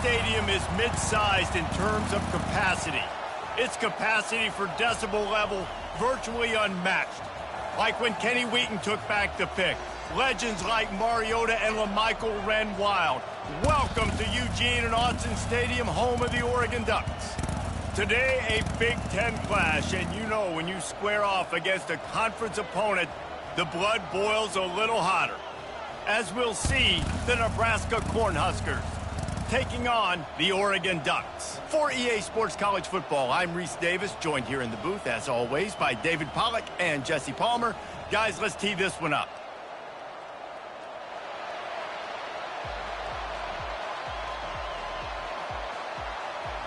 stadium is mid-sized in terms of capacity. Its capacity for decibel level virtually unmatched. Like when Kenny Wheaton took back the pick. Legends like Mariota and LaMichael ran wild. Welcome to Eugene and Autzen Stadium, home of the Oregon Ducks. Today, a Big Ten clash, and you know when you square off against a conference opponent, the blood boils a little hotter. As we'll see, the Nebraska Cornhuskers taking on the Oregon Ducks. For EA Sports College Football, I'm Reese Davis, joined here in the booth, as always, by David Pollack and Jesse Palmer. Guys, let's tee this one up.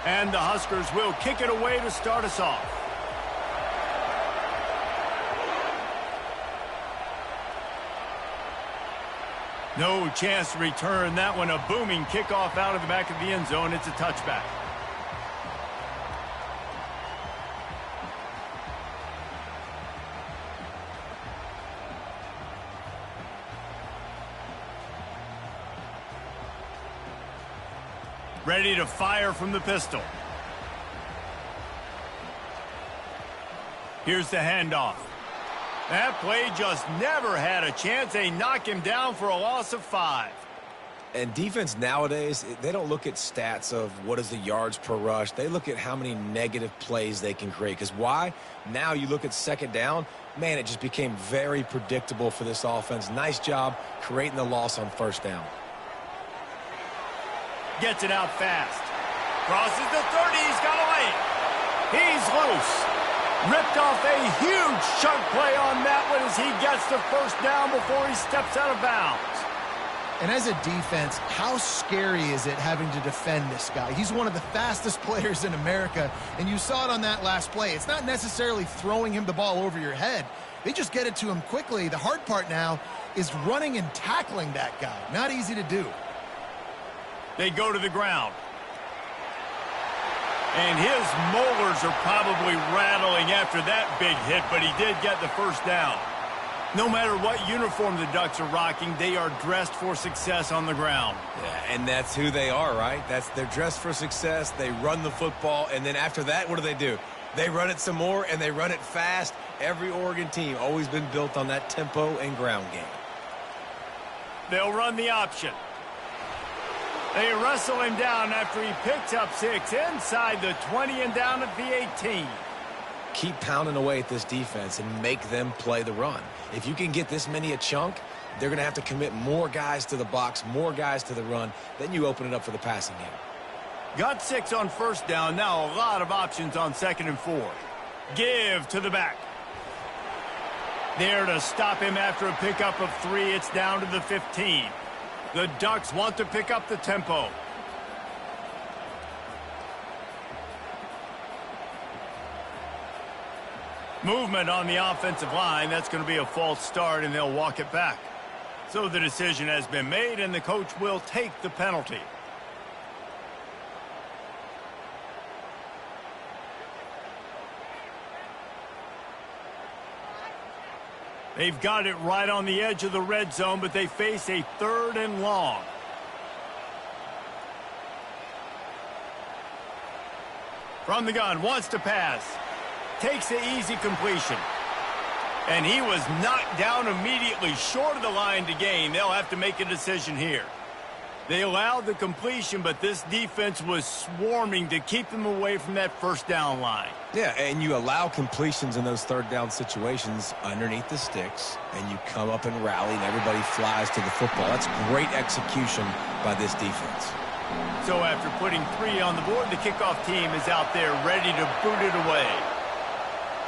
And the Huskers will kick it away to start us off. No chance to return that one. A booming kickoff out of the back of the end zone. It's a touchback. Ready to fire from the pistol. Here's the handoff. That play just never had a chance. They knock him down for a loss of 5. And defense nowadays, they don't look at stats of what is the yards per rush. They look at how many negative plays they can create. Because why? Now you look at second down, man, it just became very predictable for this offense. Nice job creating the loss on first down. Gets it out fast. Crosses the 30. He's got a lane. He's loose. Ripped off a huge chunk play on that one as he gets the first down before he steps out of bounds. And as a defense, how scary is it having to defend this guy? He's one of the fastest players in America, and you saw it on that last play. It's not necessarily throwing him the ball over your head. They just get it to him quickly. The hard part now is running and tackling that guy. Not easy to do. They go to the ground. And his molars are probably rattling after that big hit, but he did get the first down. No matter what uniform the Ducks are rocking, they are dressed for success on the ground. Yeah, and that's who they are, right? They're dressed for success. They run the football, and then after that, what do? They run it some more, and they run it fast. Every Oregon team always been built on that tempo and ground game. They'll run the option. They wrestle him down after he picks up 6 inside the 20 and down at the 18. Keep pounding away at this defense and make them play the run. If you can get this many a chunk, they're going to have to commit more guys to the box, more guys to the run. Then you open it up for the passing game. Got 6 on first down. Now a lot of options on 2nd and 4. Give to the back. There to stop him after a pickup of 3. It's down to the 15. The Ducks want to pick up the tempo. Movement on the offensive line. That's going to be a false start, and they'll walk it back. So the decision has been made, and the coach will take the penalty. They've got it right on the edge of the red zone, but they face a 3rd and long. From the gun, wants to pass. Takes the easy completion. And he was knocked down immediately short of the line to gain. They'll have to make a decision here. They allowed the completion, but this defense was swarming to keep them away from that first down line. Yeah, and you allow completions in those 3rd down situations underneath the sticks, and you come up and rally, and everybody flies to the football. That's great execution by this defense. So after putting 3 on the board, the kickoff team is out there ready to boot it away.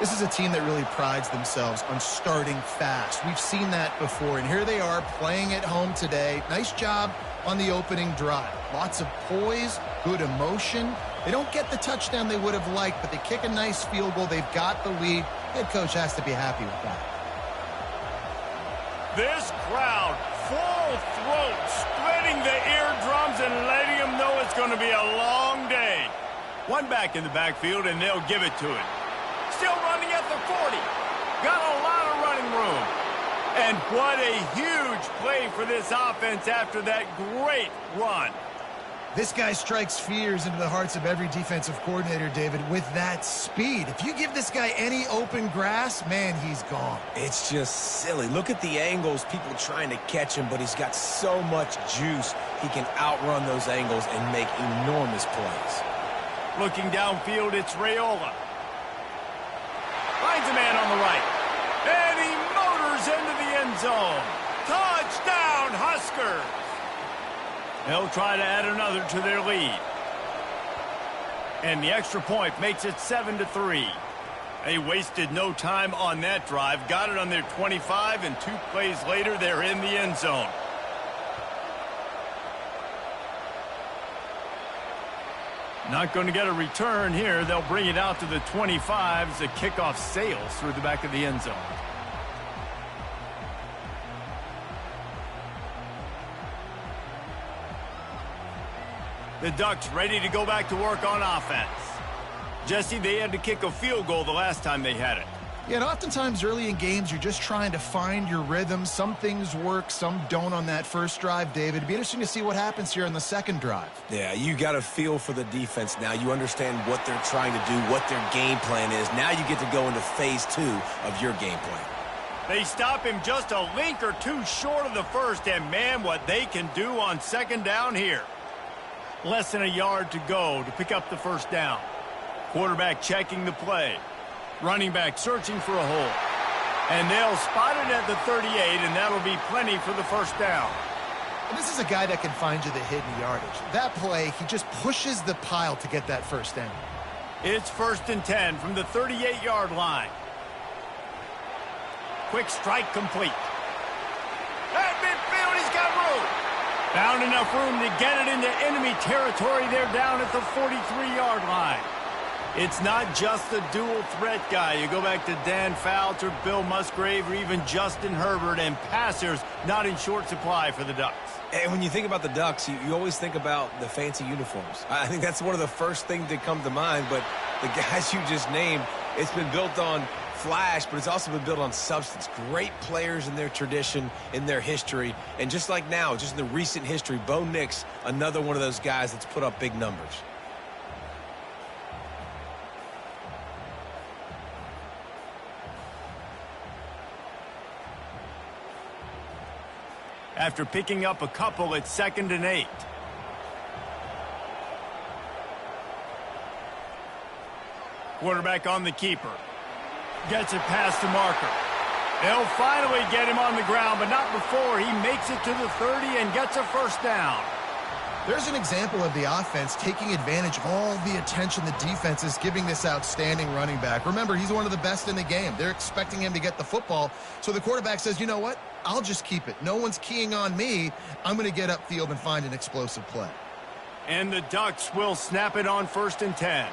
This is a team that really prides themselves on starting fast. We've seen that before, and here they are playing at home today. Nice job on the opening drive. Lots of poise, good emotion. They don't get the touchdown they would have liked, but they kick a nice field goal. They've got the lead. Head coach has to be happy with that. This crowd, full throat, splitting the eardrums and letting them know it's going to be a long day. One back in the backfield, and they'll give it to him. Still running at the 40. Got a lot of running room. And what a huge play for this offense after that great run. This guy strikes fears into the hearts of every defensive coordinator, David, with that speed. If you give this guy any open grass, man, he's gone. It's just silly. Look at the angles, people trying to catch him, but he's got so much juice. He can outrun those angles and make enormous plays. Looking downfield, it's Raiola. Finds a man on the right. And he motors into the end zone. Touchdown, Huskers! They'll try to add another to their lead. And the extra point makes it 7-3. They wasted no time on that drive. Got it on their 25, and 2 plays later, they're in the end zone. Not going to get a return here. They'll bring it out to the 25 as the kickoff sails through the back of the end zone. The Ducks ready to go back to work on offense. Jesse, they had to kick a field goal the last time they had it. Yeah, and oftentimes early in games, you're just trying to find your rhythm. Some things work, some don't on that first drive, David. It'd be interesting to see what happens here on the second drive. Yeah, you got a feel for the defense now. You understand what they're trying to do, what their game plan is. Now you get to go into phase 2 of your game plan. They stop him just a link or two short of the first, and man, what they can do on second down here. Less than a yard to go to pick up the first down. Quarterback checking the play. Running back searching for a hole. And they'll spot it at the 38, and that'll be plenty for the first down. And this is a guy that can find you the hidden yardage. That play, he just pushes the pile to get that first down. It's 1st and 10 from the 38-yard line. Quick strike complete. At midfield, he's got room. Found enough room to get it into enemy territory. They're down at the 43-yard line. It's not just the dual threat guy. You go back to Dan Fouts or Bill Musgrave or even Justin Herbert, and passers not in short supply for the Ducks. And when you think about the Ducks, you always think about the fancy uniforms. I think that's one of the first things that come to mind, but the guys you just named, it's been built on flash, but it's also been built on substance. Great players in their tradition, in their history, and just like now, just in the recent history, Bo Nix, another one of those guys that's put up big numbers. After picking up a couple, it's 2nd and 8. Quarterback on the keeper. Gets it past the marker. They'll finally get him on the ground, but not before he makes it to the 30 and gets a first down. There's an example of the offense taking advantage of all the attention the defense is giving this outstanding running back. Remember, he's one of the best in the game. They're expecting him to get the football, so the quarterback says, you know what? I'll just keep it. No one's keying on me. I'm going to get upfield and find an explosive play. And the Ducks will snap it on 1st and 10.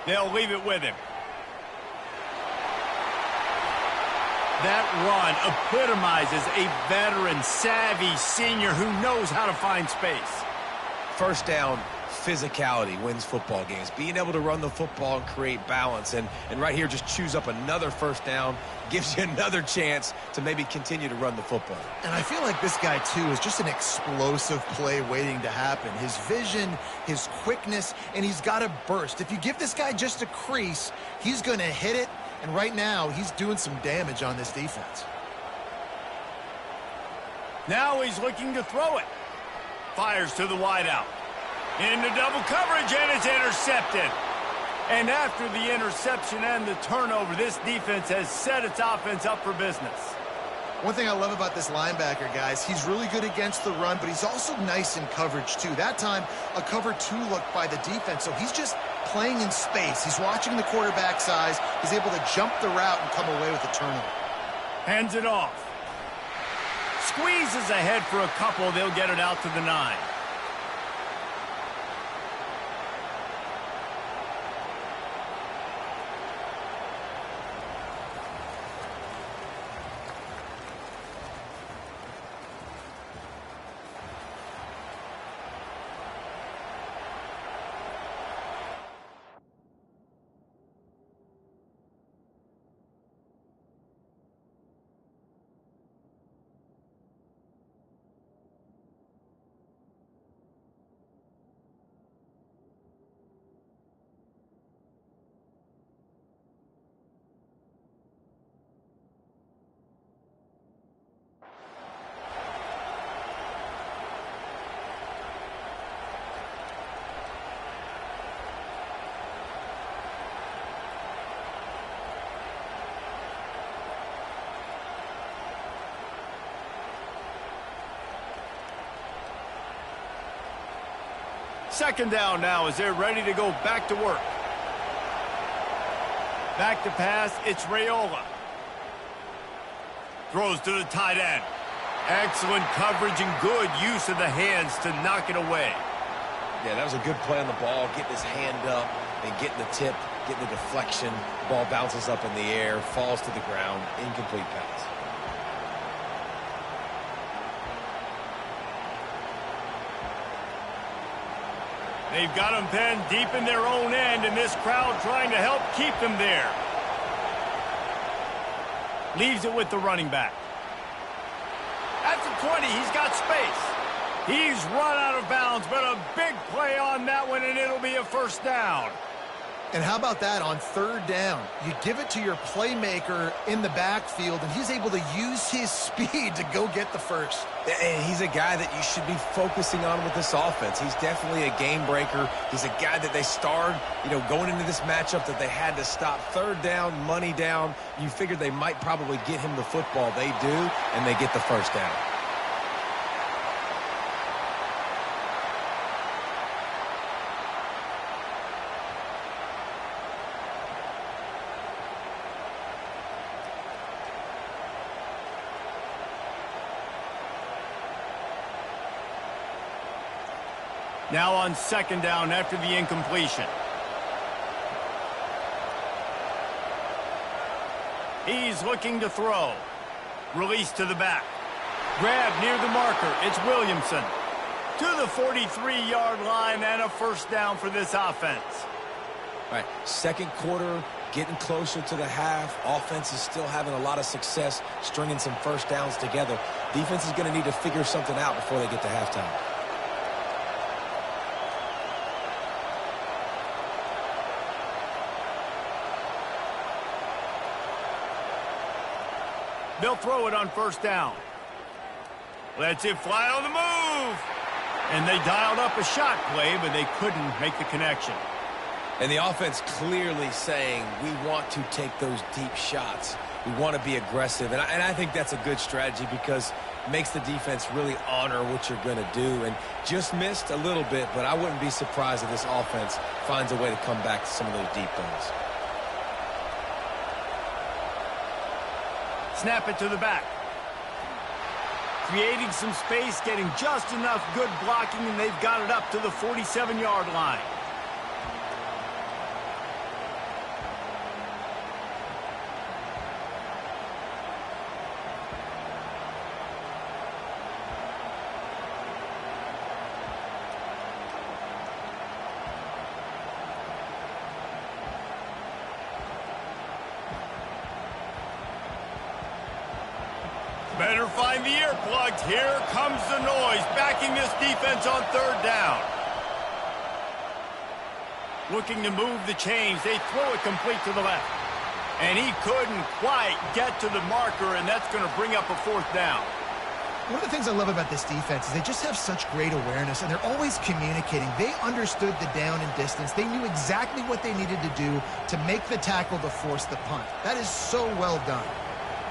They'll leave it with him. That run epitomizes a veteran, savvy senior who knows how to find space. First down, physicality wins football games. Being able to run the football and create balance. And right here, just choose up another first down, gives you another chance to maybe continue to run the football. And I feel like this guy, too, is just an explosive play waiting to happen. His vision, his quickness, and he's got a burst. If you give this guy just a crease, he's going to hit it. And right now, he's doing some damage on this defense. Now he's looking to throw it. Fires to the wideout. Into double coverage, and it's intercepted. And after the interception and the turnover, this defense has set its offense up for business. One thing I love about this linebacker, guys, he's really good against the run, but he's also nice in coverage, too. That time, a cover 2 look by the defense, so he's just playing in space. He's watching the quarterback's eyes. He's able to jump the route and come away with a turnover. Hands it off. Squeezes ahead for a couple. They'll get it out to the 9. Second down now as they're ready to go back to work. Back to pass, it's Raiola. Throws to the tight end. Excellent coverage and good use of the hands to knock it away. Yeah, that was a good play on the ball, getting his hand up and getting the tip, getting the deflection. Ball bounces up in the air, falls to the ground, incomplete pass. They've got them pinned deep in their own end, and this crowd trying to help keep them there. Leaves it with the running back. At the 20, he's got space. He's run out of bounds, but a big play on that one, and it'll be a first down. And how about that on third down? You give it to your playmaker in the backfield, and he's able to use his speed to go get the first. And he's a guy that you should be focusing on with this offense. He's definitely a game breaker. He's a guy that they starred, going into this matchup that they had to stop. Third down, money down. You figured they might probably get him the football. They do, and they get the first down. Now on second down after the incompletion. He's looking to throw. Release to the back. Grab near the marker. It's Williamson. To the 43-yard line and a first down for this offense. All right, second quarter, getting closer to the half. Offense is still having a lot of success stringing some first downs together. Defense is going to need to figure something out before they get to halftime. They'll throw it on first down. Lets it fly on the move. And they dialed up a shot play, but they couldn't make the connection. And the offense clearly saying, we want to take those deep shots. We want to be aggressive. And I think that's a good strategy because it makes the defense really honor what you're going to do. And just missed a little bit, but I wouldn't be surprised if this offense finds a way to come back to some of those deep ones. Snap it to the back. Creating some space, getting just enough good blocking, and they've got it up to the 47-yard line. Better find the earplugs. Here comes the noise, backing this defense on third down. Looking to move the chains. They throw it complete to the left. And he couldn't quite get to the marker, and that's going to bring up a fourth down. One of the things I love about this defense is they just have such great awareness, and they're always communicating. They understood the down and distance. They knew exactly what they needed to do to make the tackle to force the punt. That is so well done.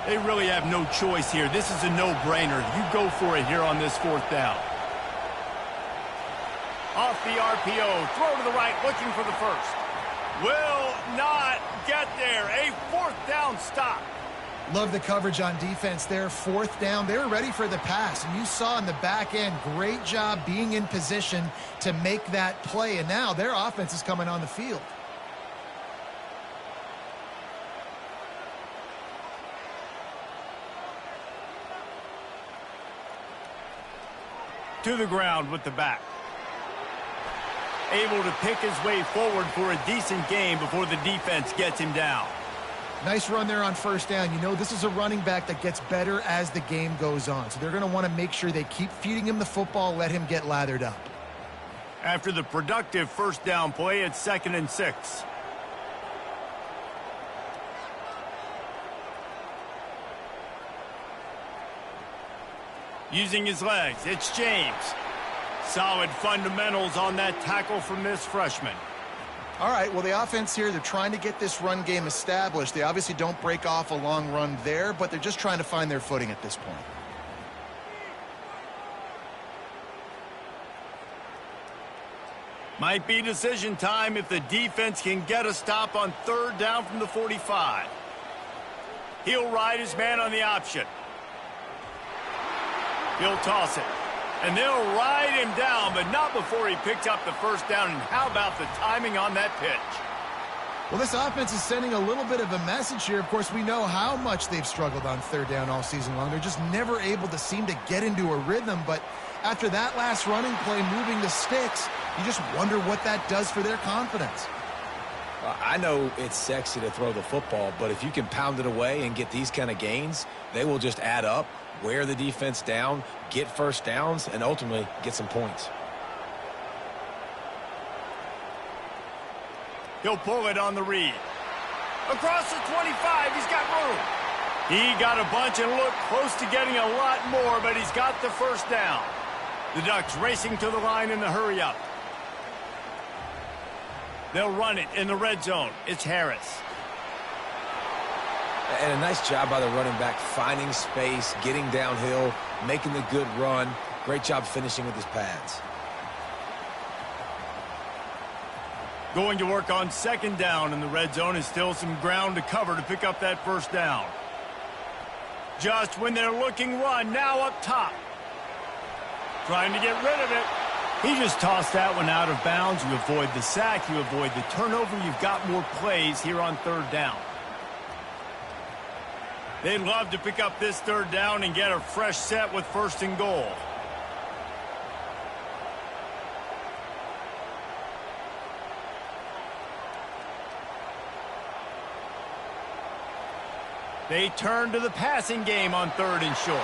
They really have no choice here. This is a no-brainer. You go for it here on this fourth down. Off the RPO, throw to the right, looking for the first. Will not get there. A fourth down stop. Love the coverage on defense there. Fourth down, they were ready for the pass. And you saw in the back end, great job being in position to make that play. And now their offense is coming on the field. To the ground with the back. Able to pick his way forward for a decent game before the defense gets him down. Nice run there on first down. You know, this is a running back that gets better as the game goes on. So they're going to want to make sure they keep feeding him the football, let him get lathered up. After the productive first down play, it's 2nd and 6. Using his legs, it's James. Solid fundamentals on that tackle from this freshman. All right, well, the offense here, they're trying to get this run game established. They obviously don't break off a long run there, but they're just trying to find their footing at this point. Might be decision time if the defense can get a stop on third down from the 45. He'll ride his man on the option. He'll toss it. And they'll ride him down, but not before he picks up the first down. And how about the timing on that pitch? Well, this offense is sending a little bit of a message here. Of course, we know how much they've struggled on third down all season long. They're just never able to seem to get into a rhythm. But after that last running play, moving the sticks, you just wonder what that does for their confidence. I know it's sexy to throw the football, but if you can pound it away and get these kind of gains, they will just add up, wear the defense down, get first downs, and ultimately get some points. He'll pull it on the read. Across the 25, he's got room. He got a bunch and looked close to getting a lot more, but he's got the first down. The Ducks racing to the line in the hurry-up. They'll run it in the red zone. It's Harris. And a nice job by the running back, finding space, getting downhill, making the good run. Great job finishing with his pads. Going to work on second down in the red zone is still some ground to cover to pick up that first down. Just when they're looking run, now up top. Trying to get rid of it. He just tossed that one out of bounds. You avoid the sack, you avoid the turnover. You've got more plays here on third down. They'd love to pick up this third down and get a fresh set with first and goal. They turn to the passing game on third and short.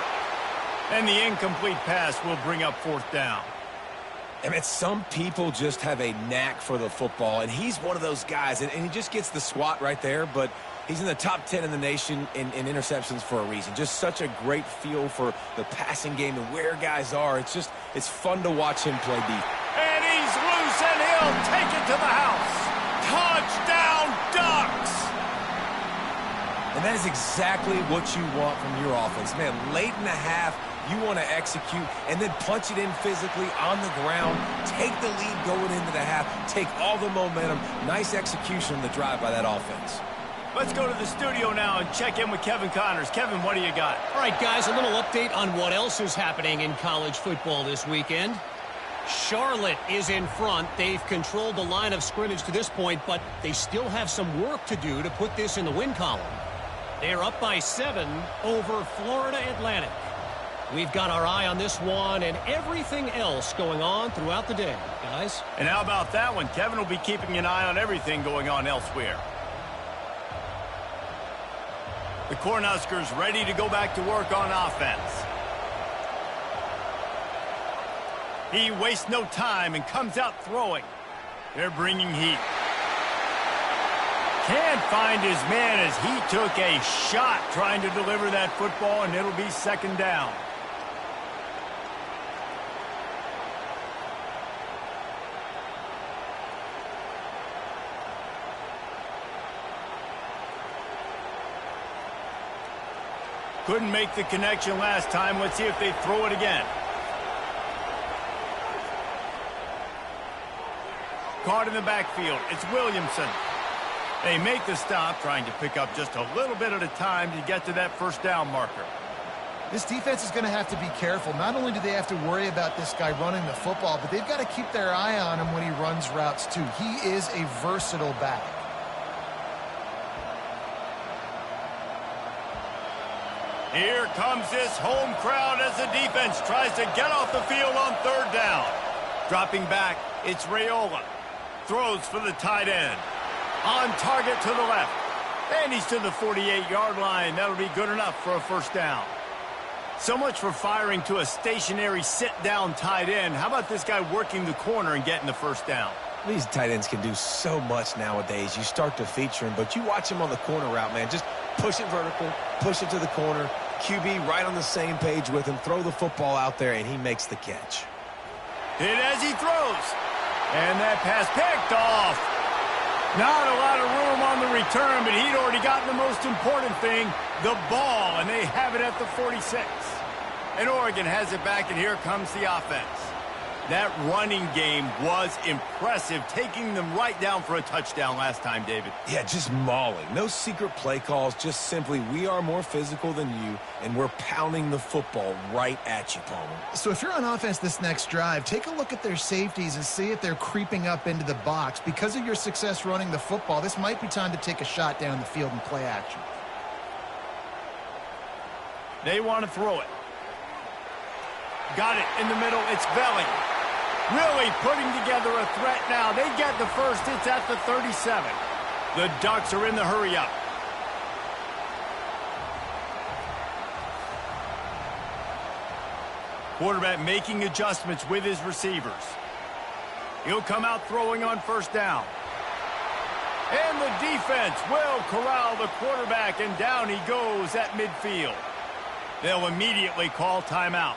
And the incomplete pass will bring up fourth down. I mean, some people just have a knack for the football, and he's one of those guys, and he just gets the swat right there, but he's in the top 10 in the nation in interceptions for a reason. Just such a great feel for the passing game and where guys are. It's fun to watch him play deep. And he's loose, and he'll take it to the house. Touchdown, Ducks! And that is exactly what you want from your offense. Man, late in the half, you want to execute and then punch it in physically on the ground. Take the lead going into the half. Take all the momentum. Nice execution on the drive by that offense. Let's go to the studio now and check in with Kevin Connors. Kevin, what do you got? All right, guys, a little update on what else is happening in college football this weekend. Charlotte is in front. They've controlled the line of scrimmage to this point, but they still have some work to do to put this in the win column. They're up by 7 over Florida Atlantic. We've got our eye on this one and everything else going on throughout the day, guys. And how about that one? Kevin will be keeping an eye on everything going on elsewhere. The Cornhuskers ready to go back to work on offense. He wastes no time and comes out throwing. They're bringing heat. Can't find his man as he took a shot trying to deliver that football, and it'll be second down. Couldn't make the connection last time. Let's see if they throw it again. Caught in the backfield. It's Williamson. They make the stop, trying to pick up just a little bit at a time to get to that first down marker. This defense is going to have to be careful. Not only do they have to worry about this guy running the football, but they've got to keep their eye on him when he runs routes too. He is a versatile back. Here comes this home crowd as the defense tries to get off the field on third down. Dropping back, it's Raiola. Throws for the tight end. On target to the left. And he's to the 48-yard line. That'll be good enough for a first down. So much for firing to a stationary sit-down tight end. How about this guy working the corner and getting the first down? These tight ends can do so much nowadays. You start to feature him, but you watch him on the corner route, man. Just push it vertical, push it to the corner. QB right on the same page with him. Throw the football out there, and he makes the catch. Hit as he throws. And that pass picked off. Not a lot of room on the return, but he'd already gotten the most important thing, the ball, and they have it at the 46. And Oregon has it back, and here comes the offense. That running game was impressive, taking them right down for a touchdown last time, David. Yeah, just mauling. No secret play calls, just simply we are more physical than you, and we're pounding the football right at you, Palmer. So if you're on offense this next drive, take a look at their safeties and see if they're creeping up into the box. Because of your success running the football, this might be time to take a shot down the field and play action. They want to throw it. Got it in the middle. It's Belly. Really putting together a threat now. They get the first. It's at the 37. The Ducks are in the hurry-up. Quarterback making adjustments with his receivers. He'll come out throwing on first down. And the defense will corral the quarterback, and down he goes at midfield. They'll immediately call timeout.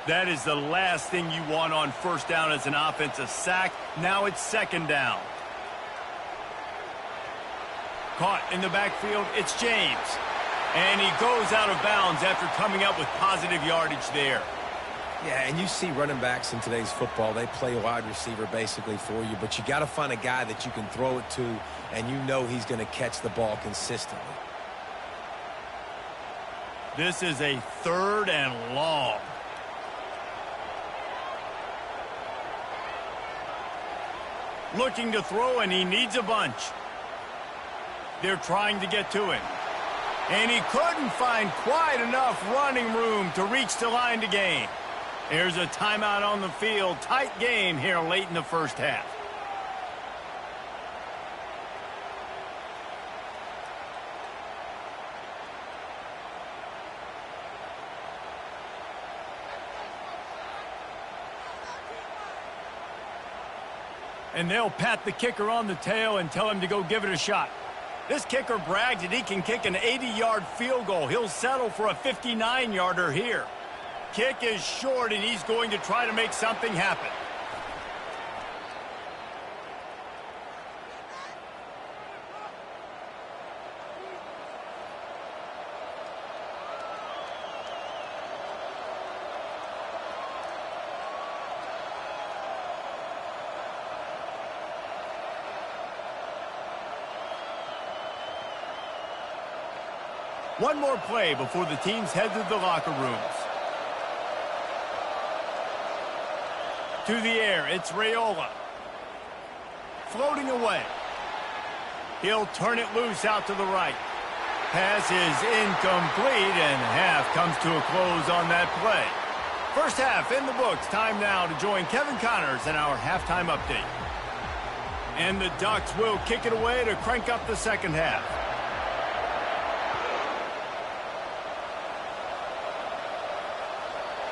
That is the last thing you want on first down as an offensive sack. Now it's second down. Caught in the backfield, it's James. And he goes out of bounds after coming up with positive yardage there. Yeah, and you see running backs in today's football, they play wide receiver basically for you, but you got to find a guy that you can throw it to, and you know he's going to catch the ball consistently. This is a 3rd and long. Looking to throw, and he needs a bunch. They're trying to get to him. And he couldn't find quite enough running room to reach the line to gain. There's a timeout on the field. Tight game here late in the first half. And they'll pat the kicker on the tail and tell him to go give it a shot. This kicker brags that he can kick an 80-yard field goal. He'll settle for a 59-yarder here. Kick is short, and he's going to try to make something happen. One more play before the teams head to the locker rooms. To the air, it's Raiola. Floating away. He'll turn it loose out to the right. Pass is incomplete, and half comes to a close on that play. First half in the books. Time now to join Kevin Connors in our halftime update. And the Ducks will kick it away to crank up the second half.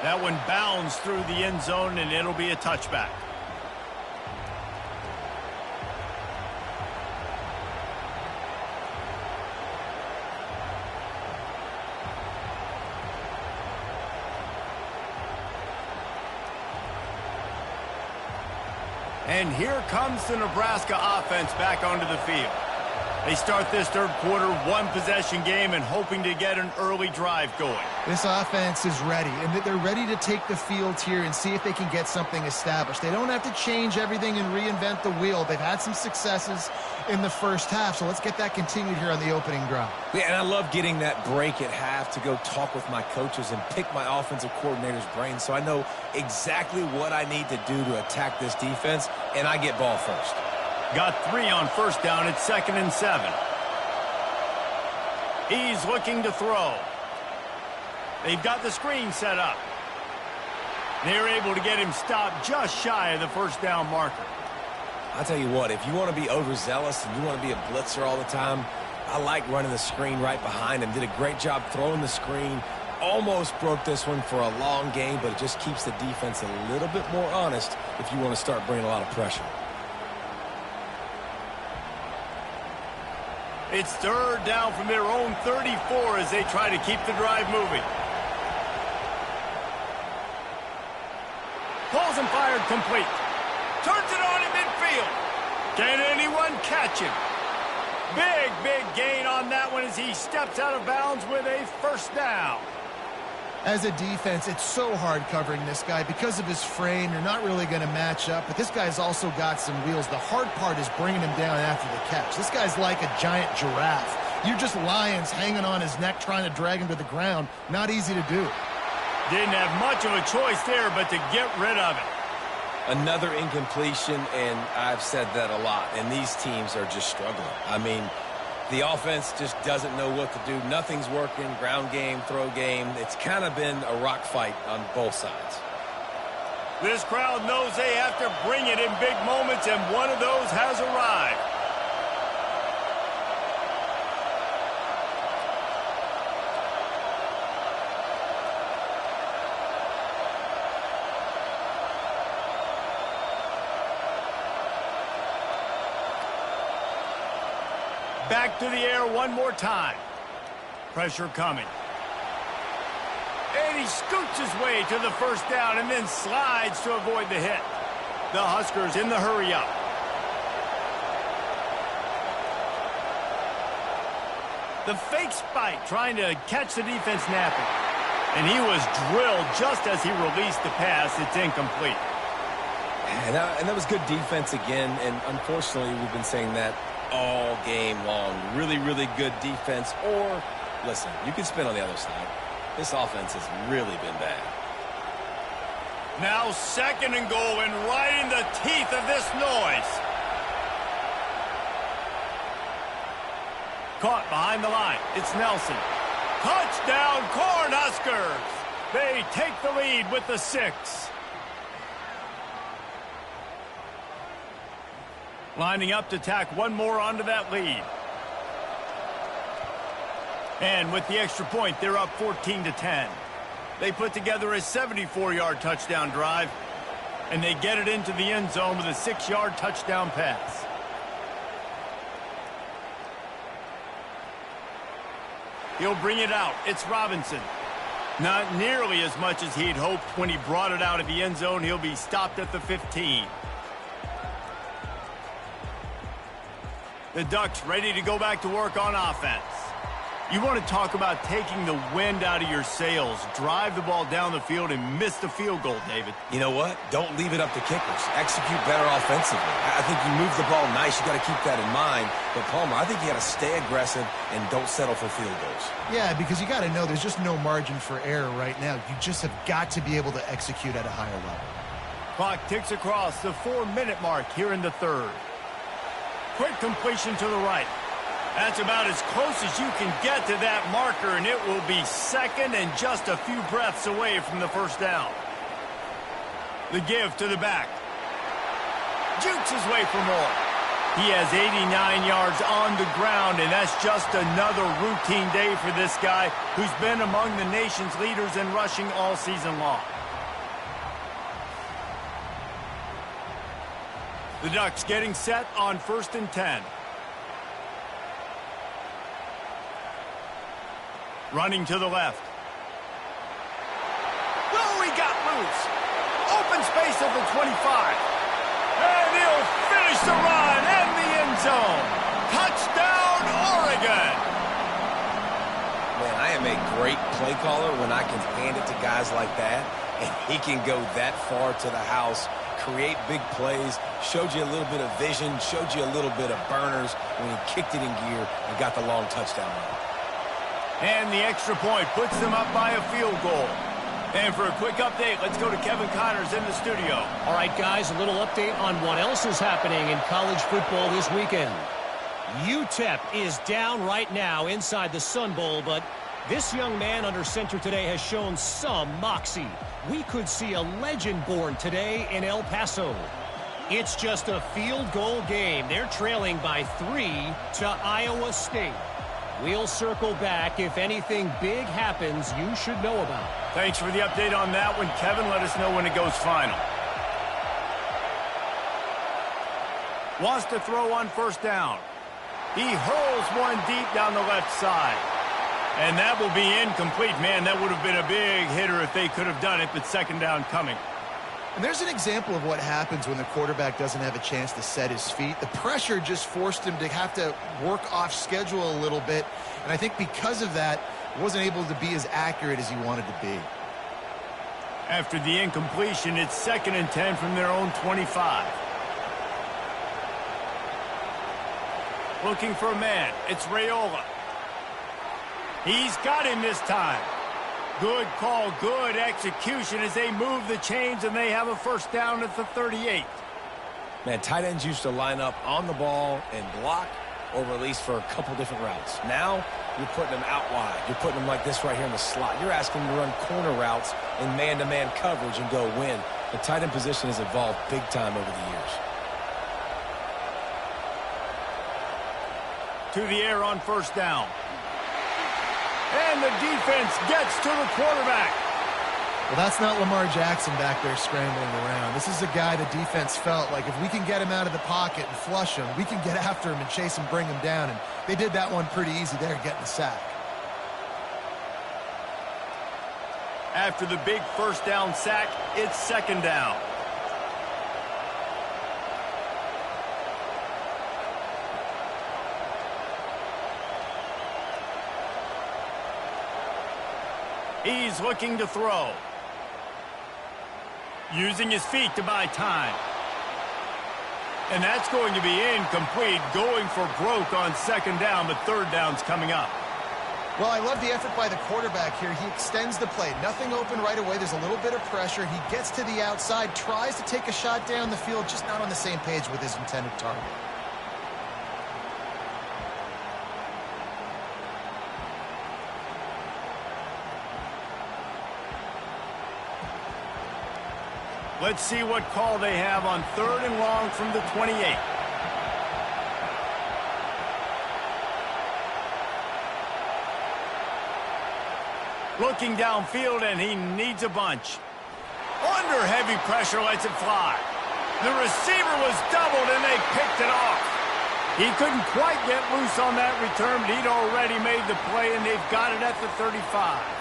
That one bounds through the end zone, and it'll be a touchback. And here comes the Nebraska offense back onto the field. They start this third quarter, one-possession game, and hoping to get an early drive going. This offense is ready, and they're ready to take the field here and see if they can get something established. They don't have to change everything and reinvent the wheel. They've had some successes in the first half, so let's get that continued here on the opening drive. Yeah, and I love getting that break at half to go talk with my coaches and pick my offensive coordinator's brain so I know exactly what I need to do to attack this defense, and I get ball first. Got 3 on first down. It's 2nd and 7. He's looking to throw. They've got the screen set up. They're able to get him stopped just shy of the first down marker. I'll tell you what, if you want to be overzealous and you want to be a blitzer all the time, I like running the screen right behind him. Did a great job throwing the screen. Almost broke this one for a long game, but it just keeps the defense a little bit more honest if you want to start bringing a lot of pressure. It's 3rd down from their own 34 as they try to keep the drive moving. Pulls and fired complete. Turns it on in midfield. Can anyone catch him? Big gain on that one as he steps out of bounds with a first down. As a defense, it's so hard covering this guy. Because of his frame, you're not really going to match up, but this guy's also got some wheels. The hard part is bringing him down after the catch. This guy's like a giant giraffe. You're just lions hanging on his neck trying to drag him to the ground. Not easy to do. Didn't have much of a choice there but to get rid of it. Another incompletion, and I've said that a lot, and these teams are just struggling. I mean, the offense just doesn't know what to do. Nothing's working. Ground game, throw game. It's kind of been a rock fight on both sides. This crowd knows they have to bring it in big moments, and one of those has arrived. Back to the air one more time. Pressure coming. And he scoots his way to the first down and then slides to avoid the hit. The Huskers in the hurry up. The fake spike trying to catch the defense napping. And he was drilled just as he released the pass. It's incomplete. And that was good defense again, and unfortunately we've been saying that all game long. Really, really good defense. Or, listen, you can spin on the other side. This offense has really been bad. Now 2nd and goal, and right in the teeth of this noise. Caught behind the line. It's Nelson. Touchdown, Cornhuskers! They take the lead with the 6. Lining up to tack one more onto that lead. And with the extra point, they're up 14-10. They put together a 74-yard touchdown drive, and they get it into the end zone with a 6-yard touchdown pass. He'll bring it out. It's Robinson. Not nearly as much as he'd hoped when he brought it out of the end zone. He'll be stopped at the 15. The Ducks ready to go back to work on offense. You want to talk about taking the wind out of your sails. Drive the ball down the field and miss the field goal, David. You know what? Don't leave it up to kickers. Execute better offensively. I think you move the ball nice. You got to keep that in mind. But, Palmer, I think you got to stay aggressive and don't settle for field goals. Yeah, because you got to know there's just no margin for error right now. You just have got to be able to execute at a higher level. Clock ticks across the 4-minute mark here in the 3rd. Quick completion to the right. That's about as close as you can get to that marker, and it will be 2nd and just a few breaths away from the first down. The give to the back. Jukes his way for more. He has 89 yards on the ground, and that's just another routine day for this guy who's been among the nation's leaders in rushing all season long. The Ducks getting set on 1st and 10. Running to the left. Oh, he got loose. Open space at the 25. And he'll finish the run and the end zone. Touchdown, Oregon. Man, I am a great play caller when I can hand it to guys like that, and he can go that far to the house, create big plays, showed you a little bit of vision, showed you a little bit of burners when he kicked it in gear and got the long touchdown run. And the extra point puts them up by a field goal. And for a quick update, let's go to Kevin Connors in the studio. All right, guys, a little update on what else is happening in college football this weekend. UTEP is down right now inside the Sun Bowl, but this young man under center today has shown some moxie. We could see a legend born today in El Paso. It's just a field goal game. They're trailing by 3 to Iowa State. We'll circle back if anything big happens you should know about. Thanks for the update on that one, Kevin. Let us know when it goes final. Wants to throw on 1st down. He hurls one deep down the left side. And that will be incomplete. Man, that would have been a big hitter if they could have done it, but 2nd down coming. And there's an example of what happens when the quarterback doesn't have a chance to set his feet. The pressure just forced him to have to work off schedule a little bit. And I think because of that, he wasn't able to be as accurate as he wanted to be. After the incompletion, it's 2nd and 10 from their own 25. Looking for a man. It's Raiola. He's got him this time. Good call, good execution as they move the chains and they have a first down at the 38. Man, tight ends used to line up on the ball and block or release for a couple different routes. Now, you're putting them out wide. You're putting them like this right here in the slot. You're asking them to run corner routes in man-to-man coverage and go win. The tight end position has evolved big time over the years. To the air on first down. And the defense gets to the quarterback. Well, that's not Lamar Jackson back there scrambling around. This is a guy the defense felt like if we can get him out of the pocket and flush him, we can get after him and chase him, bring him down. And they did that one pretty easy there, getting the sack. After the big first down sack, it's 2nd down. He's looking to throw. Using his feet to buy time. And that's going to be incomplete, going for broke on 2nd down, but 3rd down's coming up. Well, I love the effort by the quarterback here. He extends the play. Nothing open right away. There's a little bit of pressure. He gets to the outside, tries to take a shot down the field, just not on the same page with his intended target. Let's see what call they have on 3rd and long from the 28. Looking downfield, and he needs a bunch. Under heavy pressure, lets it fly. The receiver was doubled, and they picked it off. He couldn't quite get loose on that return, but he'd already made the play, and they've got it at the 35.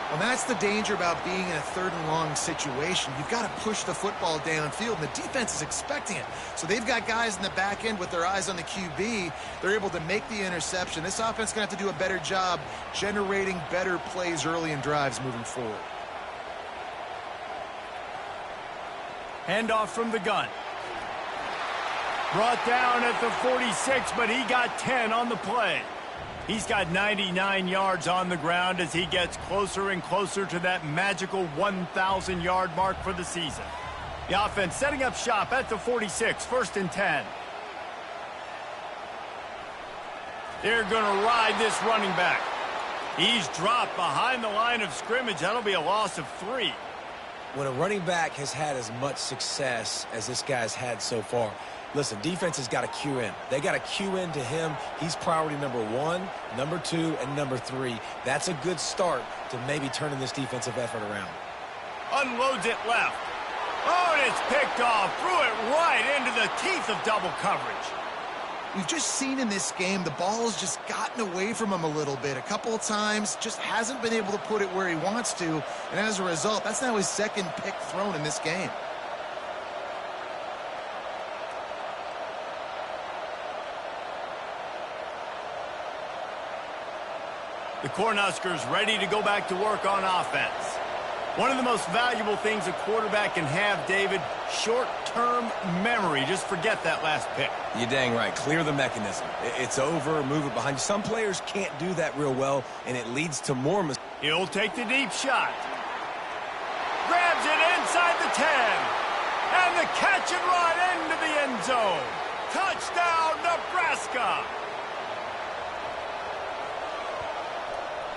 Well, that's the danger about being in a 3rd and long situation. You've got to push the football downfield, and the defense is expecting it. So they've got guys in the back end with their eyes on the QB. They're able to make the interception. This offense is going to have to do a better job generating better plays early in drives moving forward. Handoff from the gun. Brought down at the 46, but he got 10 on the play. He's got 99 yards on the ground as he gets closer and closer to that magical 1,000-yard mark for the season. The offense setting up shop at the 46, 1st and 10. They're going to ride this running back. He's dropped behind the line of scrimmage. That'll be a loss of 3. When a running back has had as much success as this guy's had so far, listen, defense has got to cue in. They got to cue in to him. He's priority number 1, number 2, and number 3. That's a good start to maybe turning this defensive effort around. Unloads it left. Oh, and it's picked off. Threw it right into the teeth of double coverage. We've just seen in this game the ball's just gotten away from him a little bit. A couple of times, just hasn't been able to put it where he wants to. And as a result, that's now his 2nd pick thrown in this game. The Cornhuskers ready to go back to work on offense. One of the most valuable things a quarterback can have, David, short-term memory. Just forget that last pick. You're dang right. Clear the mechanism. It's over, move it behind you. Some players can't do that real well, and it leads to more mistakes. He'll take the deep shot. Grabs it inside the 10. And the catch and run into the end zone. Touchdown, Nebraska.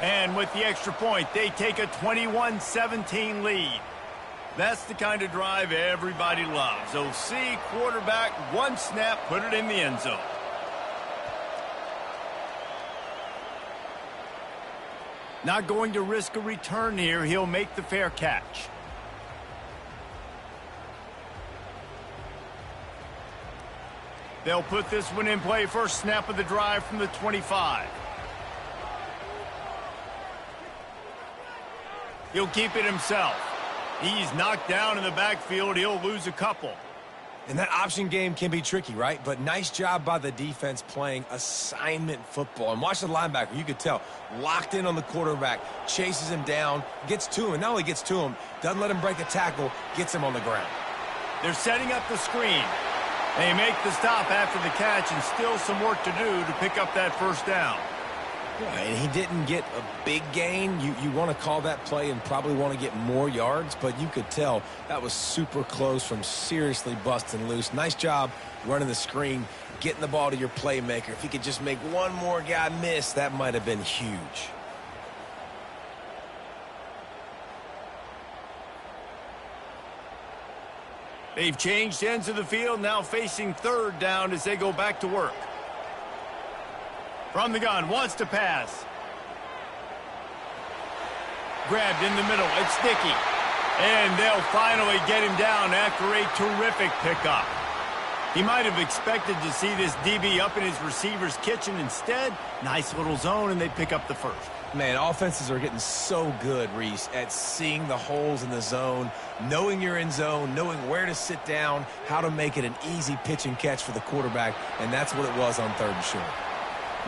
And with the extra point, they take a 21-17 lead. That's the kind of drive everybody loves. OC, quarterback, one snap, put it in the end zone. Not going to risk a return here. He'll make the fair catch. They'll put this one in play. First snap of the drive from the 25. He'll keep it himself. He's knocked down in the backfield. He'll lose a couple. And that option game can be tricky, right? But nice job by the defense playing assignment football. And watch the linebacker. You could tell. Locked in on the quarterback. Chases him down. Gets to him. And not only gets to him, doesn't let him break a tackle. Gets him on the ground. They're setting up the screen. They make the stop after the catch and still some work to do to pick up that first down. Yeah, and he didn't get a big gain. You want to call that play and probably want to get more yards, but you could tell that was super close from seriously busting loose. Nice job running the screen, getting the ball to your playmaker. If he could just make one more guy miss, that might have been huge. They've changed ends of the field, now facing third down as they go back to work. From the gun, wants to pass. Grabbed in the middle, it's Dickey. And they'll finally get him down after a terrific pickup. He might have expected to see this DB up in his receiver's kitchen. Instead, nice little zone, and they pick up the first. Man, offenses are getting so good, Reese, at seeing the holes in the zone, knowing you're in zone, knowing where to sit down, how to make it an easy pitch and catch for the quarterback, and that's what it was on third and short.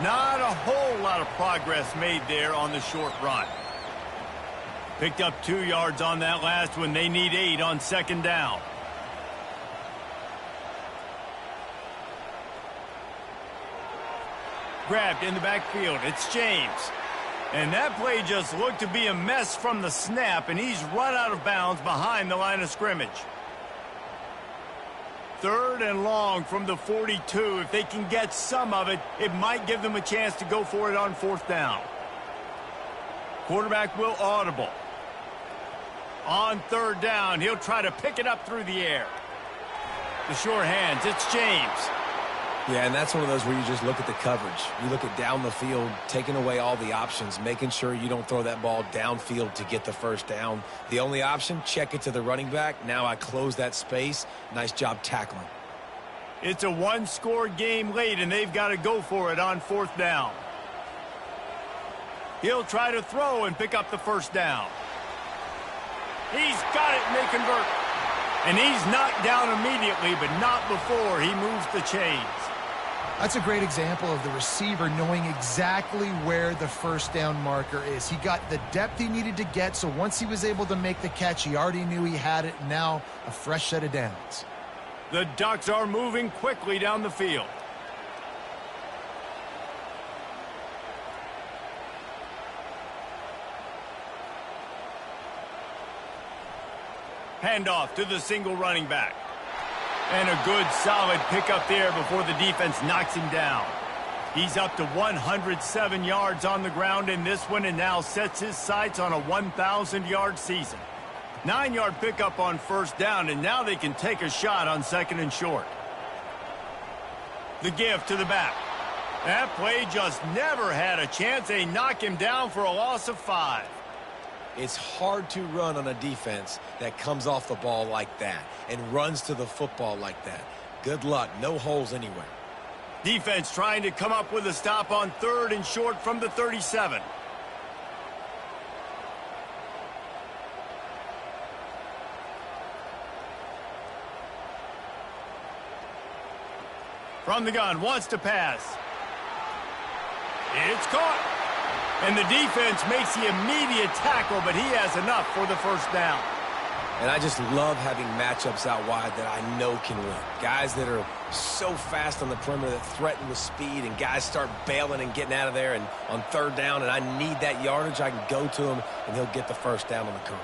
Not a whole lot of progress made there on the short run. Picked up 2 yards on that last one. They need 8 on second down. Grabbed in the backfield. It's James. And that play just looked to be a mess from the snap, and he's run out of bounds behind the line of scrimmage. Third and long from the 42. If they can get some of it, it might give them a chance to go for it on fourth down. Quarterback will audible. On third down, he'll try to pick it up through the air. The short hands, it's James. Yeah, and that's one of those where you just look at the coverage. You look at down the field, taking away all the options, making sure you don't throw that ball downfield to get the first down. The only option, check it to the running back. Now I close that space. Nice job tackling. It's a one-score game late, and they've got to go for it on fourth down. He'll try to throw and pick up the first down. He's got it, and they convert. And he's knocked down immediately, but not before he moves the chains. That's a great example of the receiver knowing exactly where the first down marker is. He got the depth he needed to get, so once he was able to make the catch, he already knew he had it. Now a fresh set of downs. The Ducks are moving quickly down the field. Handoff to the single running back. And a good solid pickup there before the defense knocks him down. He's up to 107 yards on the ground in this one and now sets his sights on a 1,000-yard season. 9-yard pickup on first down, and now they can take a shot on second and short. The give to the back. That play just never had a chance. They knock him down for a loss of 5. It's hard to run on a defense that comes off the ball like that and runs to the football like that. Good luck. No holes anywhere. Defense trying to come up with a stop on third and short from the 37. From the gun, wants to pass. It's caught. And the defense makes the immediate tackle, but he has enough for the first down. And I just love having matchups out wide that I know can win. Guys that are so fast on the perimeter that threaten with speed, and guys start bailing and getting out of there. And on third down, and I need that yardage, I can go to him, and he'll get the first down on the curl.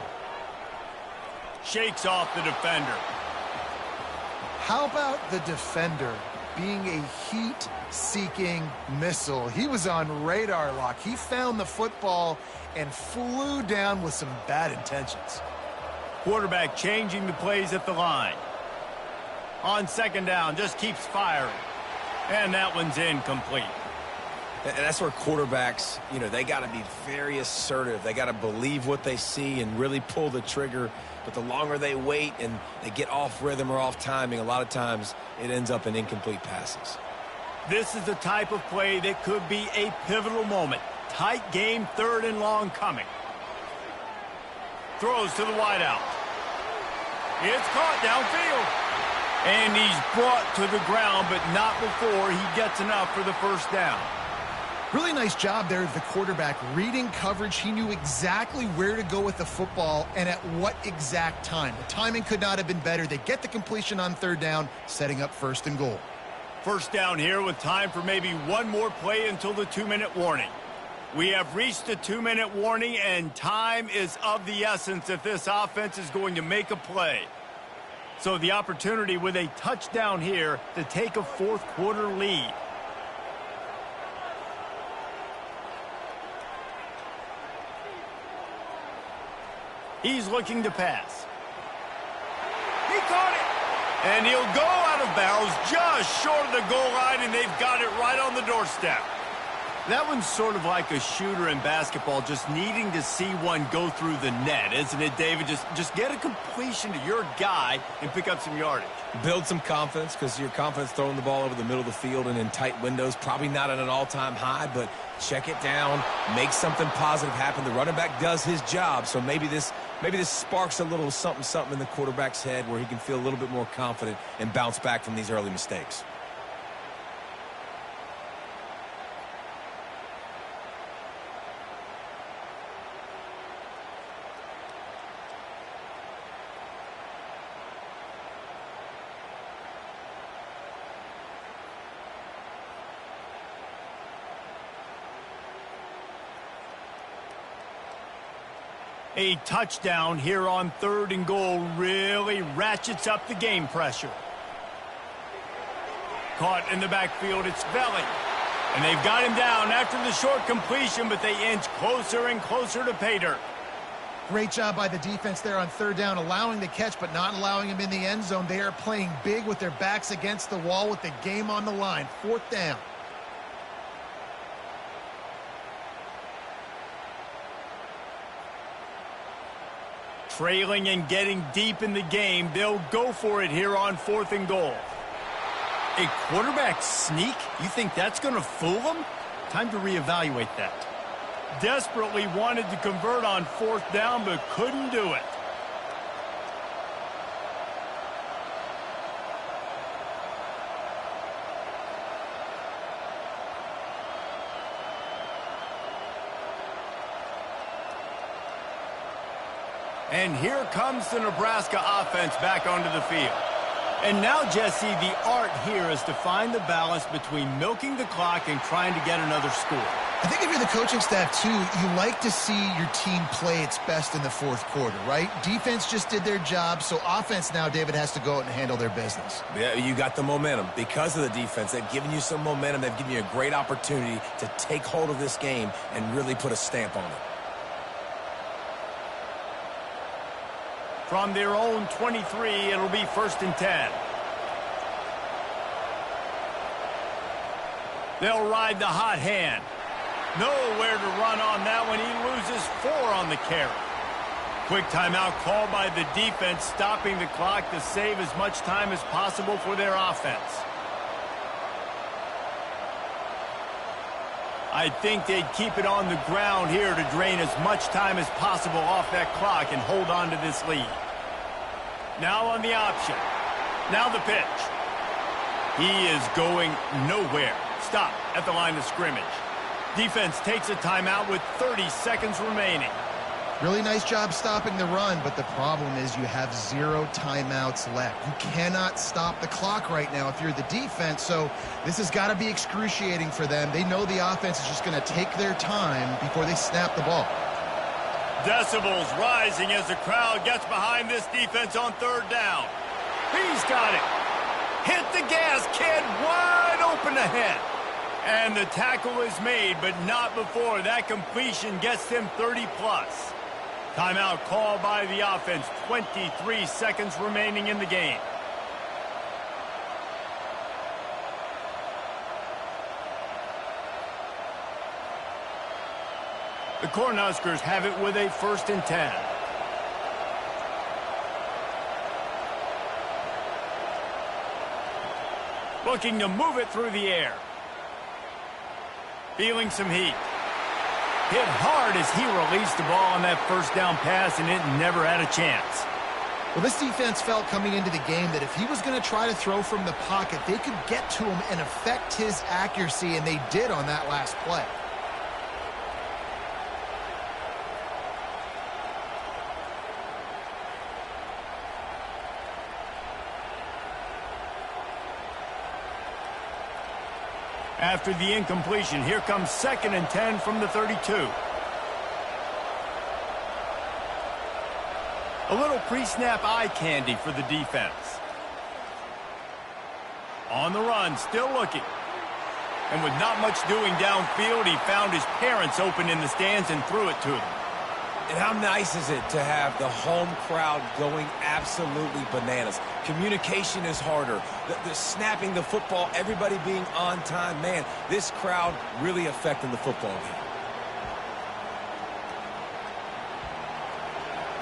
Shakes off the defender. How about the defender being a heat-seeking missile? He was on radar lock. He found the football and flew down with some bad intentions. Quarterback changing the plays at the line. On second down, just keeps firing. And that one's incomplete. And that's where quarterbacks, they got to be very assertive. They got to believe what they see and really pull the trigger. But the longer they wait and they get off rhythm or off timing, a lot of times it ends up in incomplete passes. This is the type of play that could be a pivotal moment. Tight game, third and long coming. Throws to the wideout. It's caught downfield. And he's brought to the ground, but not before he gets enough for the first down. Really nice job there of the quarterback reading coverage. He knew exactly where to go with the football and at what exact time. The timing could not have been better. They get the completion on third down, setting up 1st and goal. First down here with time for maybe one more play until the 2-minute warning. We have reached the 2-minute warning, and time is of the essence if this offense is going to make a play. So the opportunity with a touchdown here to take a fourth-quarter lead. He's looking to pass. He caught it. And he'll go out of bounds just short of the goal line, and they've got it right on the doorstep. That one's sort of like a shooter in basketball, just needing to see one go through the net, isn't it, David? Just get a completion to your guy and pick up some yardage. Build some confidence, because your confidence throwing the ball over the middle of the field and in tight windows, probably not at an all-time high, but check it down, make something positive happen. The running back does his job, so maybe this sparks a little something in the quarterback's head where he can feel a little bit more confident and bounce back from these early mistakes. A touchdown here on 3rd and goal really ratchets up the game pressure. Caught in the backfield, it's Velli. And they've got him down after the short completion, but they inch closer and closer to pay dirt. Great job by the defense there on 3rd down, allowing the catch but not allowing him in the end zone. They are playing big with their backs against the wall with the game on the line. 4th down. Trailing and getting deep in the game, they'll go for it here on 4th and goal. A quarterback sneak? You think that's going to fool them? Time to reevaluate that. Desperately wanted to convert on 4th down, but couldn't do it. And here comes the Nebraska offense back onto the field. And now, Jesse, the art here is to find the balance between milking the clock and trying to get another score. I think if you're the coaching staff, too, you like to see your team play its best in the 4th quarter, right? Defense just did their job, so offense now, David, has to go out and handle their business. Yeah, you got the momentum. Because of the defense, they've given you some momentum. They've given you a great opportunity to take hold of this game and really put a stamp on it. From their own 23, it'll be 1st and 10. They'll ride the hot hand. Nowhere to run on that one. He loses 4 on the carry. Quick timeout called by the defense, stopping the clock to save as much time as possible for their offense. I think they'd keep it on the ground here to drain as much time as possible off that clock and hold on to this lead. Now on the option. Now the pitch. He is going nowhere. Stop at the line of scrimmage. Defense takes a timeout with 30 seconds remaining. Really nice job stopping the run, but the problem is you have 0 timeouts left. You cannot stop the clock right now if you're the defense, so this has got to be excruciating for them. They know the offense is just going to take their time before they snap the ball. Decibels rising as the crowd gets behind this defense on 3rd down. He's got it. Hit the gas, kid. Wide open ahead. And the tackle is made, but not before that completion gets him 30-plus. Timeout called by the offense. 23 seconds remaining in the game. The Cornhuskers have it with a 1st and 10. Looking to move it through the air. Feeling some heat. Hit hard as he released the ball on that 1st down pass, and it never had a chance. Well, this defense felt coming into the game that if he was going to try to throw from the pocket, they could get to him and affect his accuracy, and they did on that last play. After the incompletion, here comes 2nd and 10 from the 32. A little pre-snap eye candy for the defense. On the run, still looking. And with not much doing downfield, he found his parents open in the stands and threw it to them. And how nice is it to have the home crowd going absolutely bananas? Communication is harder. The snapping the football, everybody being on time. Man, this crowd really affecting the football game.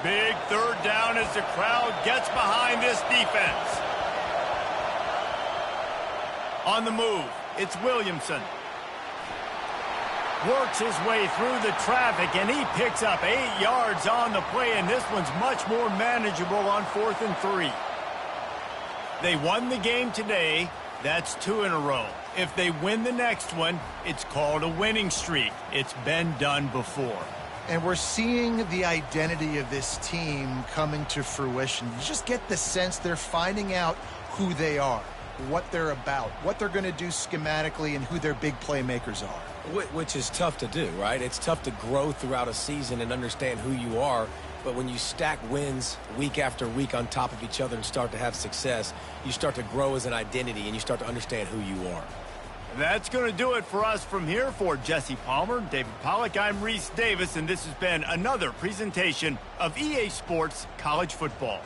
Big 3rd down as the crowd gets behind this defense. On the move, it's Williamson. Works his way through the traffic, and he picks up 8 yards on the play, and this one's much more manageable on 4th and 3. They won the game today. That's 2 in a row. If they win the next one, it's called a winning streak. It's been done before. And we're seeing the identity of this team coming to fruition. You just get the sense they're finding out who they are, what they're about, what they're going to do schematically, and who their big playmakers are. Which is tough to do, right? It's tough to grow throughout a season and understand who you are. But when you stack wins week after week on top of each other and start to have success, you start to grow as an identity and you start to understand who you are. That's going to do it for us from here. For Jesse Palmer, David Pollack, I'm Reese Davis, and this has been another presentation of EA Sports College Football.